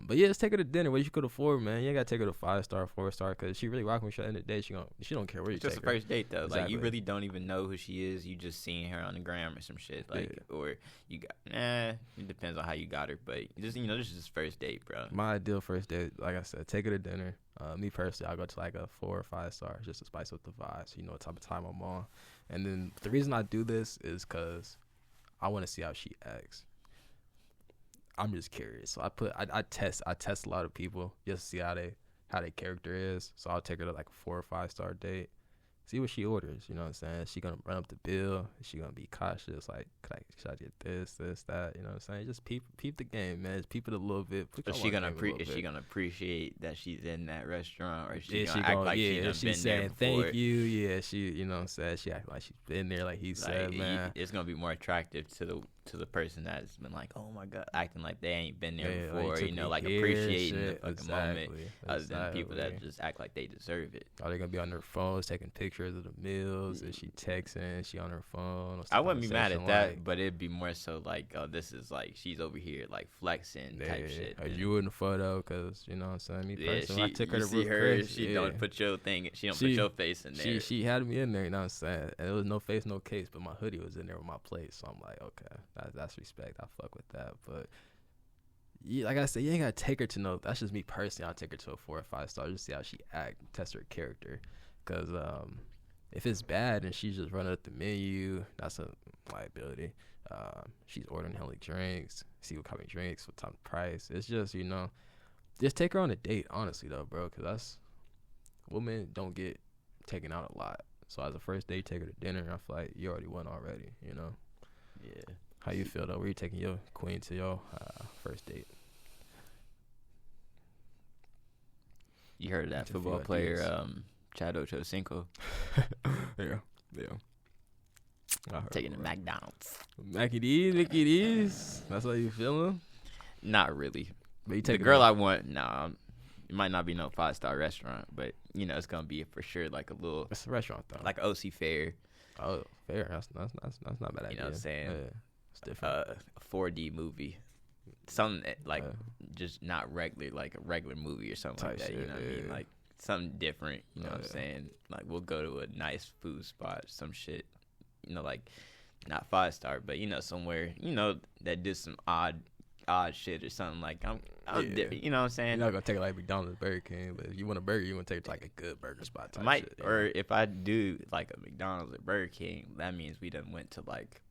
But yeah, let's take her to dinner. What you could afford, man. You ain't gotta take her to 5-star, 4-star, because she really rocking with you at the end of the day. She don't care where you take her. Just the first date though. Exactly. Like you really don't even know who she is. You just seen her on the gram or some shit. Like or you got it depends on how you got her. But just this is just first date, bro. My ideal first date, like I said, take her to dinner. Me personally, I'll go to like a 4 or 5 star just to spice up the vibe, so you know what type of time I'm on. And then the reason I do this is because I want to see how she acts. I'm just curious, so I test a lot of people just to see how their character is. So I'll take her to like a 4 or 5 star date, see what she orders. You know what I'm saying? Is she gonna run up the bill? Is she gonna be cautious? Like, should I get this, that? You know what I'm saying? Just peep the game, man. Just peep it a little bit. Is she gonna appreciate that she's in that restaurant, or is she gonna act like she's been saying there before? Thank you? Yeah, you know what I'm saying? She act like she's been there, like he said, man. It's gonna be more attractive to the person that's been like, oh my god, acting like they ain't been there before. Like, you know, like appreciating the fucking moment, other than people that just act like they deserve it. Are they gonna be on their phones taking pictures of the meals? Is she texting? Is she on her phone? I wouldn't be mad at that, but it'd be more so like, oh, this is like she's over here like flexing type shit. Are you in the photo? Because you know what I'm saying. Me personally, I took her to see Ruth her. Chris. She don't put your thing. She don't put your face in there. She had me in there. You know what I'm saying. And it was no face, no case, but my hoodie was in there with my plate. So I'm like, okay, that's respect. I fuck with that. But yeah, like I said, you ain't gotta take her to no. That's just me personally. I'll take her to a 4 or 5 star just see how she act, test her character. Because if it's bad and she's just running up the menu, that's a liability. She's ordering hella drinks. See what kind of drinks, what type of price. It's just, you know, just take her on a date, honestly, though, bro. Because women don't get taken out a lot. So as a first date, take her to dinner. I feel like you already won already, you know? Yeah. How you feel, though? Where you taking your queen to your first date? You heard of that football player, Chad Ochocinco? Yeah. Taking to McDonald's. Mickey D's. That's how you feeling? Not really. But you the girl I want, it might not be no 5-star restaurant, but you know it's gonna be for sure like a little. It's a restaurant though. Like OC Fair. Oh, fair. That's not a bad idea. You know what I'm saying? Yeah, it's different. A 4D movie. Something like just not regular, like a regular movie or something like that. You know what I mean? Like something different. You know what I'm saying? Like we'll go to a nice food spot, some shit. You know, like not 5-star, but you know somewhere that did some odd shit or something. Like you know what I'm saying? You're not gonna take it like McDonald's, Burger King, but if you want a burger, you want to take it to like a good burger spot type shit. Or if I do like a McDonald's or Burger King, that means we done went to like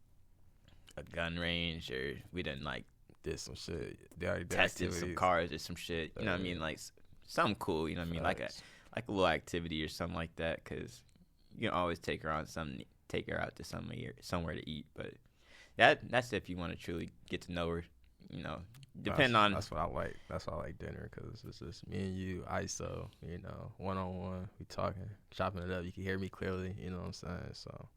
a gun range, or we done like did some shit. They already tested some cars or some shit. You know what I mean? Like something cool. You know what I mean? Like a little activity or something like that. Because you can always take her out to somewhere to eat. But that's if you want to truly get to know her. You know, that's what I like. That's why I like dinner, because it's just me and you, ISO. You know, 1-on-1. We talking, chopping it up. You can hear me clearly. You know what I'm saying? So.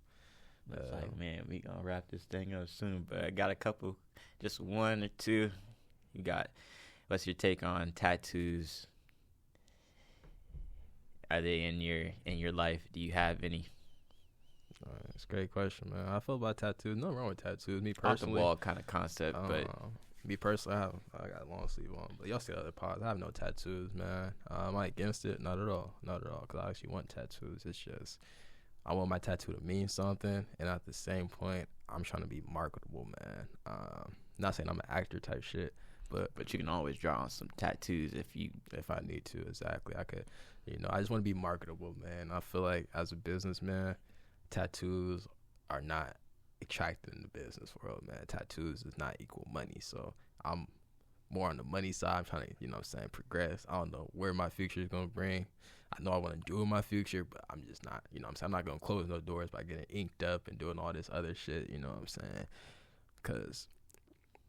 It's like, man, we gonna wrap this thing up soon, but I got a couple, just 1 or 2. What's your take on tattoos? Are they in your life? Do you have any? It's a great question, man. I feel about tattoos. Nothing wrong with tattoos. Me personally, off the wall kind of concept, but Me personally, I got a long sleeve on, but y'all see other pods. I have no tattoos, man. Am I against it? Not at all. Not at all. Because I actually want tattoos. It's just I want my tattoo to mean something, and at the same point, I'm trying to be marketable, man. Not saying I'm an actor type shit, but you can always draw on some tattoos if I need to. Exactly, I could. I just want to be marketable, man. I feel like as a businessman, tattoos are not attractive in the business world, man. Tattoos does not equal money, so I'm more on the money side. I'm trying to, progress. I don't know where my future is gonna bring. I know I want to do in my future, but I'm just not, I'm not gonna close no doors by getting inked up and doing all this other shit. You know what I'm saying? Because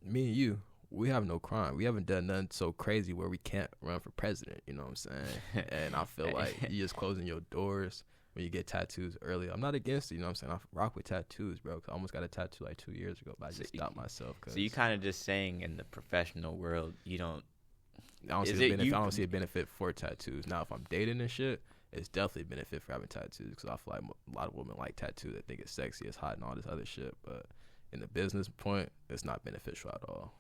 me and you, we have no crime. We haven't done nothing so crazy where we can't run for president. You know what I'm saying? And I feel like you just closing your doors when you get tattoos early. I'm not against it, you know what I'm saying? I rock with tattoos, bro. 'Cause I almost got a tattoo like 2 years ago, but I just stopped myself. So you kind of just saying in the professional world, you don't. I don't see a benefit for tattoos. Now, if I'm dating and shit, it's definitely a benefit for having tattoos because I feel like a lot of women like tattoos. They think it's sexy, it's hot, and all this other shit. But in the business point, it's not beneficial at all.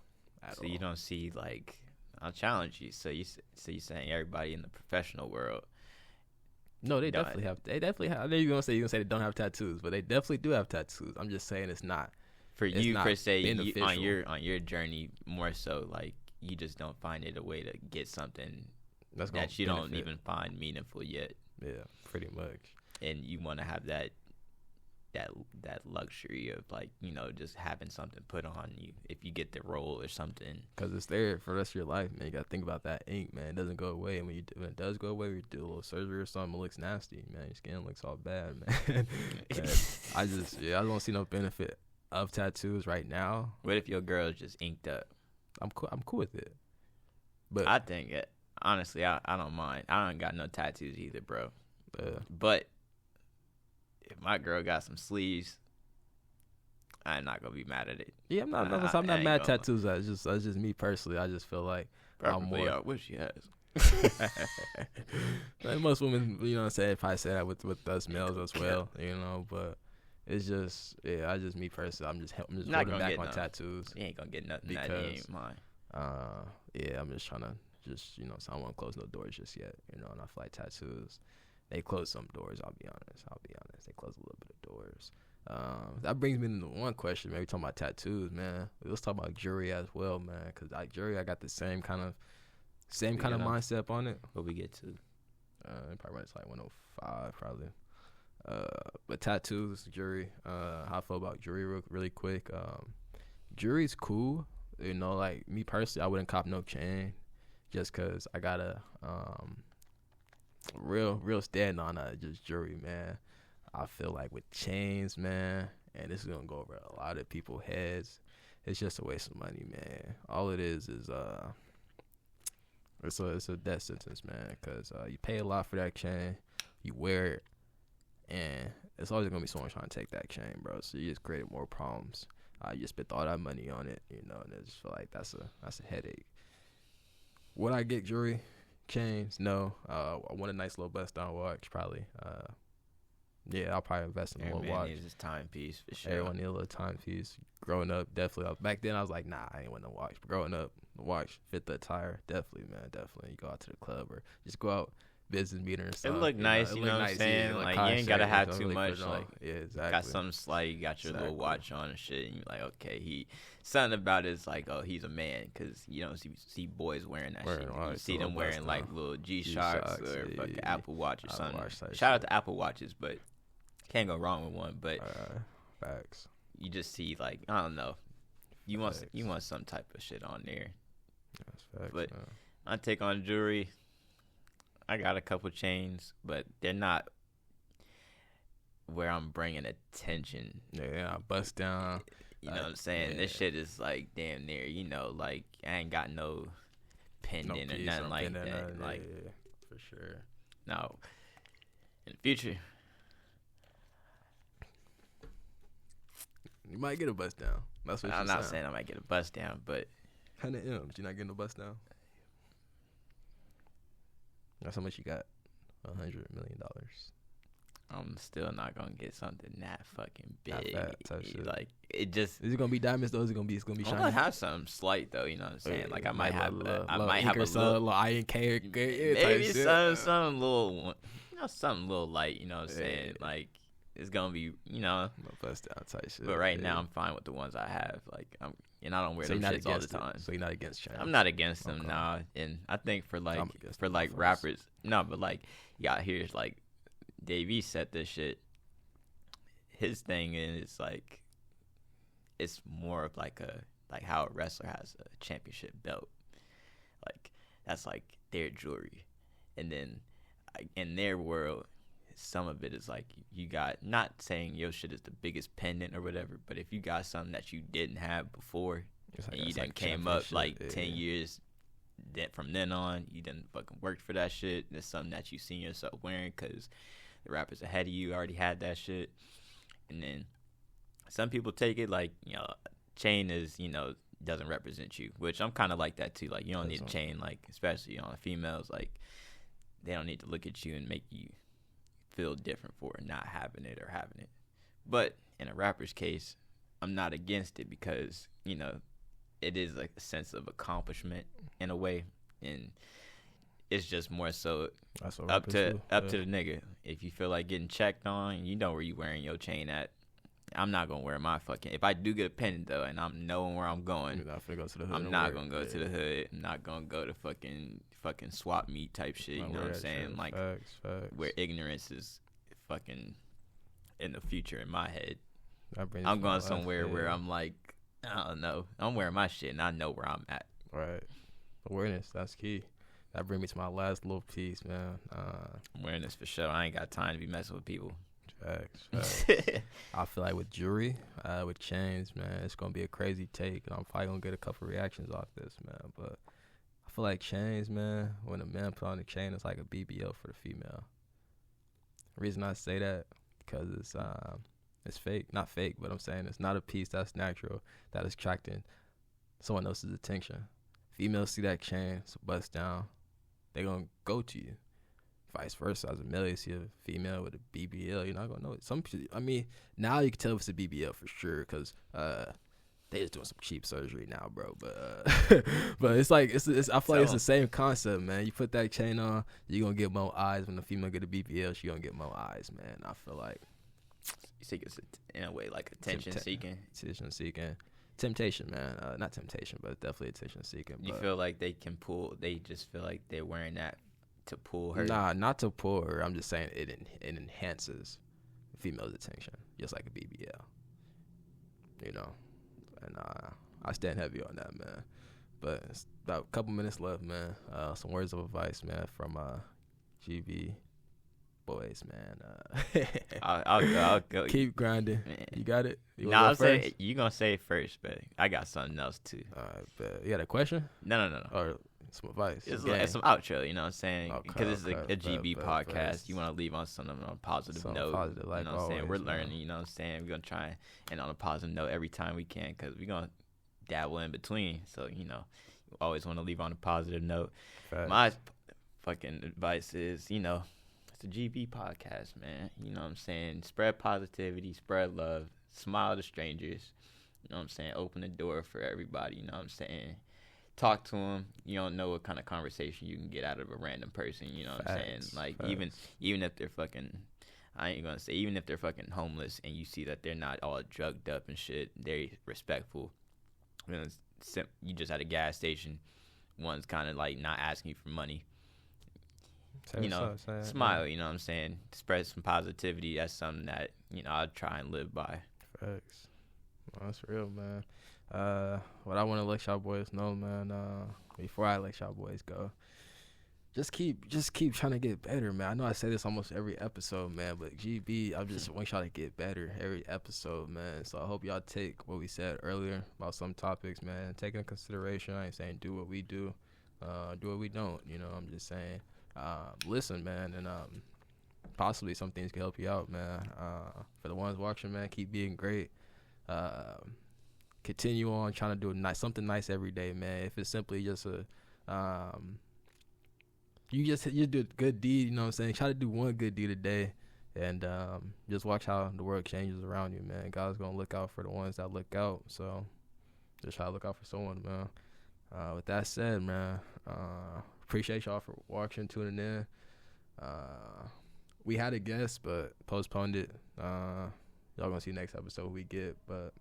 So you don't see like I'll challenge you. So you're saying everybody in the professional world. No, they definitely have. They definitely have. I know you're gonna say they don't have tattoos, but they definitely do have tattoos. I'm just saying it's not for you per se. On your journey, more so like you just don't find it a way to get something that you don't even find meaningful yet. Yeah, pretty much. And you want to have that luxury of like just having something put on you if you get the role or something, because it's there for the rest of your life, man. You gotta think about that ink, man. It doesn't go away, and when it does go away, you do a little surgery or something, it looks nasty, man. Your skin looks all bad, man. I don't see no benefit of tattoos right now. What if your girl is just inked up? I'm cool with it, but I think honestly I don't mind. I don't got no tattoos either, bro. But if my girl got some sleeves, I'm not gonna be mad at it. Yeah, I'm not mad at tattoos. That's just me personally. I just feel like probably I wish she has. Like most women, what I'm saying, probably say that with us males as well, but it's just me personally. I'm just holding back on tattoos. You ain't gonna get nothing because, that ain't mine. I'm just trying to so I don't want to close no doors just yet, and I feel like tattoos, they close some doors. I'll be honest. They close a little bit of doors. That brings me to one question, man. We talking about tattoos, man. Let's talk about jewelry as well, man. Because jewelry, I got the same kind of mindset on it. What we get to? Probably it's like 105, probably. But tattoos, jewelry. How I feel about jewelry really quick. Jewelry's cool. Like me personally, I wouldn't cop no chain just because I got a real stand on just jewelry, man. I feel like with chains, man, and this is gonna go over a lot of people's heads, it's just a waste of money, man. All it is it's a death sentence, man, because you pay a lot for that chain, you wear it, and it's always gonna be someone trying to take that chain, bro. So you just created more problems. You just spent all that money on it, and I just feel like that's a headache. Would I get jewelry? Chains? No. I want a nice little bust down watch, probably. I'll probably invest in a little watch. Needs his timepiece for sure. Everyone needs a little timepiece. Growing up, definitely. Back then, I was like, nah, I ain't want no watch. But growing up, the watch fit the attire. Definitely, man. Definitely. You go out to the club or just go out business meeting or something. It look nice, you know what I'm saying? Like you ain't gotta have too much. Like, yeah, exactly. Got something slight. You got your little watch on and shit. And you're like, okay, something about it is like, oh, he's a man, because you don't see boys wearing that shit. You see them wearing like little G-Shocks or fucking Apple Watch or something. Shout out to Apple Watches, but can't go wrong with one. But facts. You just see like, I don't know. You want some type of shit on there. That's facts. But I take on jewelry. I got a couple chains, but they're not where I'm bringing attention. Yeah, bust down. You know what I'm saying? Yeah. This shit is like damn near, like I ain't got no pendant or nothing like that. Yeah, for sure. No. In the future, you might get a bust down. That's what I'm not saying I might get a bust down, but 100 M's. You're not getting a bust down? That's how much you got. $100 million. I'm still not gonna get something that fucking big. Not fat type shit. Like it just. Is it gonna be diamonds though? Is it gonna be? It's gonna be I'm shiny. gonna have some slight though. You know what I'm saying? Like I might have. I might have a little iron cake. Maybe some little. Something a little light. You know what I'm saying? Like it's gonna be. Bust down type shit. But right now I'm fine with the ones I have. Like I don't wear them shits all the time. So you're not against China? I'm not against them now. And I think for rappers, no, but like here's like Dave East said this shit. His thing is like it's more of like how a wrestler has a championship belt. Like that's like their jewelry. And then in their world, some of it is like you got, not saying your shit is the biggest pendant or whatever, but if you got something that you didn't have before and you done came up like 10 years from then on, you done fucking worked for that shit. It's something that you seen yourself wearing because the rappers ahead of you already had that shit. And then some people take it like, chain is, doesn't represent you, which I'm kind of like that too. Like you don't need a chain, like especially on females, like they don't need to look at you and make you feel different for not having it or having it. But in a rapper's case, I'm not against it because, it is like a sense of accomplishment in a way. And it's just more so up to the nigga. If you feel like getting checked on, you know where you wearing your chain at. I'm not gonna wear my fucking. If I do get a pendant though, and I'm knowing where I'm going, you're not finna go to the hood. I'm not gonna go to the hood. I'm not gonna go to fucking swap meet type shit. You know what I'm saying? Shit. Like facts. Where ignorance is fucking in the future in my head. I'm going somewhere where I'm like, I don't know. I'm wearing my shit and I know where I'm at. Right. Awareness. That's key. That brings me to my last little piece, man. Awareness for sure. I ain't got time to be messing with people. Facts. I feel like with jewelry, with chains, man, it's gonna be a crazy take, and I'm probably gonna get a couple reactions off this, man. But I feel like chains, man, when a man put on a chain, it's like a BBL for the female. The reason I say that because it's fake, not fake, but I'm saying it's not a piece that's natural that is attracting someone else's attention. Females see that chain, it's a bust down, they gonna go to you. Vice versa, as a male, you see a female with a BBL, you're not gonna know it. Now you can tell if it's a BBL for sure, because they just doing some cheap surgery now, bro. But but it's like it's I feel like it's the same concept, man. You put that chain on, you're gonna get more eyes. When the female get a BBL, she gonna get more eyes, man. I feel like you think it's in a way like attention seeking, temptation, man. Not temptation, but definitely attention seeking. You feel like they can pull? They just feel like they're wearing that to pull her? Nah, not to pull her. I'm just saying it enhances the female's attention, just like a BBL. And I stand heavy on that, man. But it's about a couple minutes left, man. Some words of advice, man, from GB boys, man. I'll go. Keep grinding. Man. You got it? I'll say you gonna say it first, but I got something else too. All right, but you got a question? No. Or some advice? It's like some outro, you know what I'm saying? Because it's a GB podcast. You want to leave on something on a positive note. Positive, like you know what I'm saying? We're learning, man. you know what I'm saying? We're going to try and on a positive note every time we can because we're going to dabble in between. So, you always want to leave on a positive note. Facts. My fucking advice is, it's a GB podcast, man. You know what I'm saying? Spread positivity, spread love, smile to strangers. You know what I'm saying? Open the door for everybody, you know what I'm saying? Talk to them. You don't know what kind of conversation you can get out of a random person. You know what I'm saying? Like even if they're fucking, I ain't gonna say even if they're fucking homeless and you see that they're not all drugged up and shit, they're respectful. You just at a gas station, one's kind of like not asking you for money. Smile. You know what I'm saying? Spread some positivity. That's something that I'll try and live by. Facts. Well, that's real, man. What I want to let y'all boys know, man, before I let y'all boys go, just keep trying to get better, man. I know I say this almost every episode, man, but GB, I just want y'all to get better every episode, man. So I hope y'all take what we said earlier about some topics, man, take into consideration. I ain't saying do what we do, do what we don't, I'm just saying listen, man, and possibly some things can help you out, man. For the ones watching, man, keep being great. Continue on trying to do something nice every day, man. If it's simply just you do a good deed, you know what I'm saying? Try to do one good deed a day. And just watch how the world changes around you, man. God's gonna look out for the ones that look out. So just try to look out for someone, man. With that said, man, appreciate y'all for watching, tuning in. We had a guest, but postponed it. Y'all gonna see next episode we get. But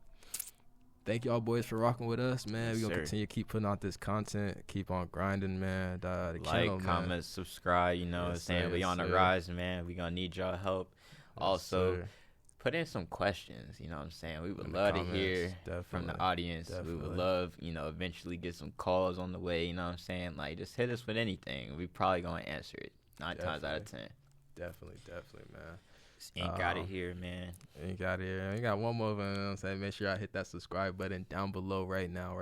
thank y'all boys for rocking with us, man. Yes, We're gonna sir. continue to keep putting out this content, keep on grinding, man. The Like, channel, comment, man. subscribe. You know what I'm Yes, saying? sir, We yes, on the sir. rise, man. We gonna need y'all help. Yes, Also, sir. put in some questions. You know what I'm saying? We would In the love to comments, hear from the definitely, audience. We definitely. would love, eventually get some calls on the way. You know what I'm saying? Like, just hit us with anything. We probably gonna answer it 9 times out of 10. Definitely, man. Just Ink out of here, man. Ink out of here. We got one more, you know what I'm saying? Make sure y'all hit that subscribe button down below right now.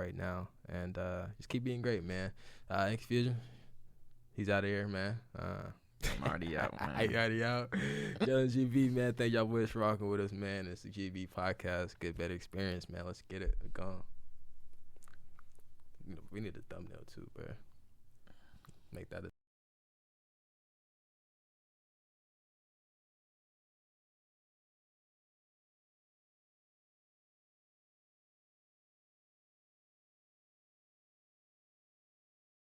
And just keep being great, man. In.Konfuzion, he's out of here, man. I'm already out, man. I already out. Young GB, man. Thank y'all boys for rocking with us, man. It's the GB podcast. Good, better experience, man. Let's get it. We're gone. We need a thumbnail too, bro. Make that a